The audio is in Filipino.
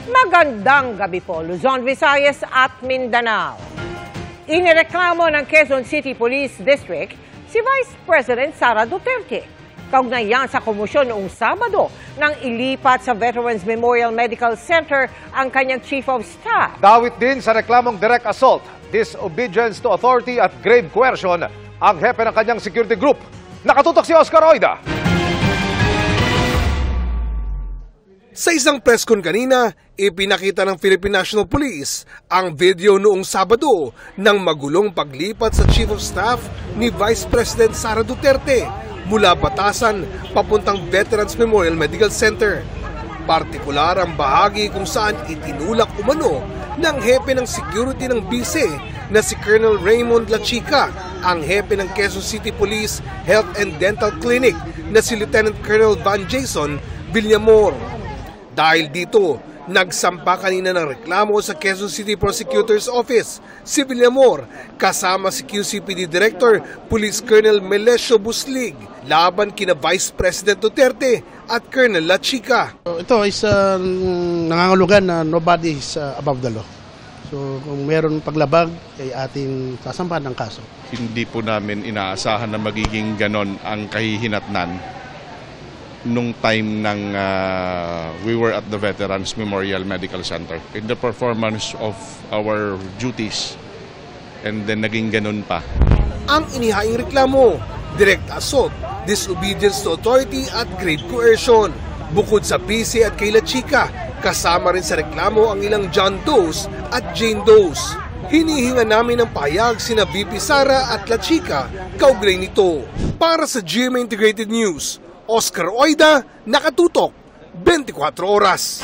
Magandang gabi po, Luzon, Visayas at Mindanao. Inireklamo ng Quezon City Police District si Vice President Sara Duterte. Kaugnay yan sa komosyon noong Sabado nang ilipat sa Veterans Memorial Medical Center ang kanyang Chief of Staff. Dawit din sa reklamong direct assault, disobedience to authority at grave coercion ang hepe ng kanyang security group. Nakatutok si Oscar Oida. Sa isang press con kanina, ipinakita ng Philippine National Police ang video noong Sabado ng magulong paglipat sa Chief of Staff ni Vice President Sara Duterte mula Batasan papuntang Veterans Memorial Medical Center. Partikular ang bahagi kung saan itinulak umano ng hepe ng security ng bise na si Colonel Raymond Lachica, ang hepe ng Quezon City Police Health and Dental Clinic na si Lieutenant Colonel Van Jason Villamor. Dahil dito, nagsampa kanina ng reklamo sa Quezon City Prosecutor's Office si Villamor kasama si QCPD Director Police Colonel Melesio Buslig laban kina Vice President Duterte at Colonel Lachica. Ito is nangangulugan na nobody is above the law. So kung meron paglabag ay ating sasampahan ng kaso. Hindi po namin inaasahan na magiging ganon ang kahihinatnan nung time ng we were at the Veterans Memorial Medical Center in the performance of our duties, and then naging ganun pa. Ang inihaing reklamo, direct assault, disobedience to authority at grave coercion. Bukod sa PC at kay Lachica, kasama rin sa reklamo ang ilang John Does at Jane Does. Hinihinga namin ng pahayag sina VP Sara at Lachica kaugnay nito. Para sa GMA Integrated News, Oscar Oida, nakatutok, 24 oras.